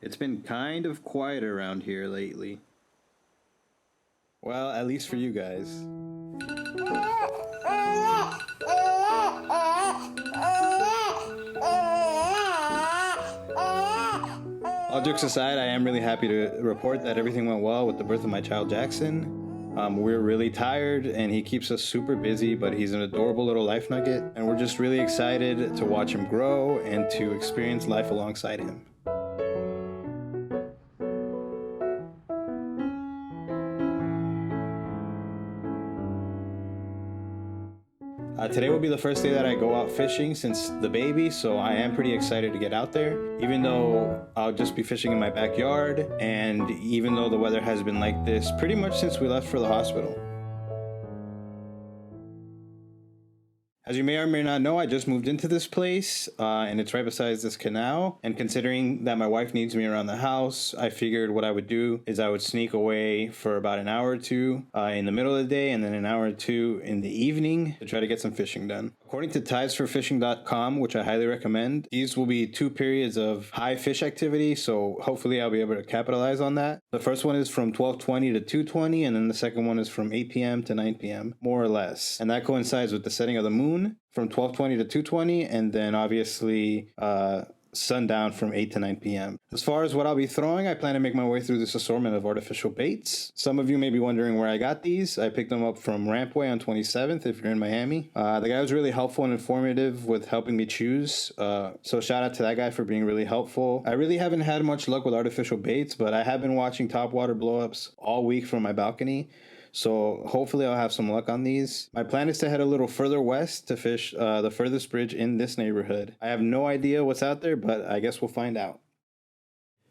It's been kind of quiet around here lately. Well, at least for you guys. All jokes aside, I am really happy to report that everything went well with the birth of my child Jackson. We're really tired and he keeps us super busy, but he's an adorable little life nugget, and we're just really excited to watch him grow and to experience life alongside him. Today will be the first day that I go out fishing since the baby, so I am pretty excited to get out there, even though I'll just be fishing in my backyard, and even though the weather has been like this pretty much since we left for the hospital. As you may or may not know, I just moved into this place, and it's right beside this canal. And considering that my wife needs me around the house, I figured what I would do is I would sneak away for about an hour or two in the middle of the day, and then an hour or two in the evening to try to get some fishing done. According to tidesforfishing.com, which I highly recommend, these will be 2 periods of high fish activity, so hopefully I'll be able to capitalize on that. The first one is from 12:20 to 2:20, and then the second one is from 8 p.m. to 9 p.m., more or less. And that coincides with the setting of the moon from 12:20 to 2:20, and then obviously sundown from 8 to 9 p.m. As far as what I'll be throwing, I plan to make my way through this assortment of artificial baits. Some of you may be wondering where I got these. I picked them up from Rampway on 27th if you're in Miami. The guy was really helpful and informative with helping me choose. So shout out to that guy for being really helpful. I really haven't had much luck with artificial baits, but I have been watching topwater blowups all week from my balcony. So hopefully I'll have some luck on these. My plan is to head a little further west to fish the furthest bridge in this neighborhood. I have no idea what's out there, but I guess we'll find out.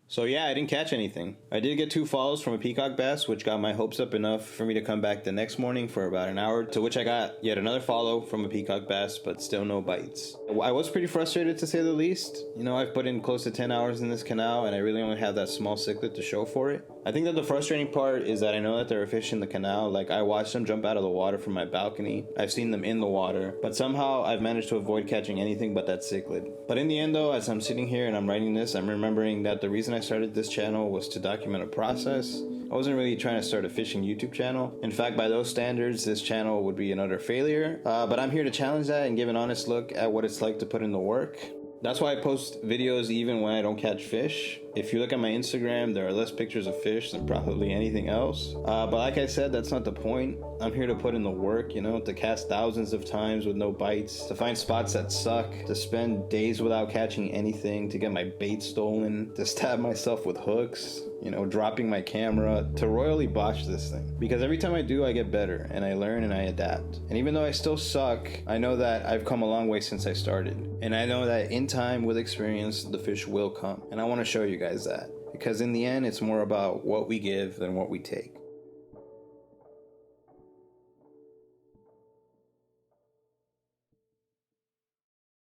So yeah, I didn't catch anything. I did get 2 follows from a peacock bass, which got my hopes up enough for me to come back the next morning for about an hour, to which I got yet another follow from a peacock bass, but still no bites. I was pretty frustrated to say the least. You know, I've put in close to 10 hours in this canal and I really only have that small cichlid to show for it. I think that the frustrating part is that I know that there are fish in the canal. Like, I watched them jump out of the water from my balcony. I've seen them in the water, but somehow I've managed to avoid catching anything but that cichlid. But in the end though, as I'm sitting here and I'm writing this, I'm remembering that the reason I started this channel was to document a process. I wasn't really trying to start a fishing YouTube channel. In fact, by those standards, this channel would be an utter failure. But I'm here to challenge that and give an honest look at what it's like to put in the work. That's why I post videos even when I don't catch fish. If you look at my Instagram, there are less pictures of fish than probably anything else. But like I said, that's not the point. I'm here to put in the work, you know, to cast thousands of times with no bites, to find spots that suck, to spend days without catching anything, to get my bait stolen, to stab myself with hooks, you know, dropping my camera, to royally botch this thing. Because every time I do, I get better, and I learn and I adapt. And even though I still suck, I know that I've come a long way since I started. And I know that in time, with experience, the fish will come. And I want to show you guys that. Because in the end, it's more about what we give than what we take.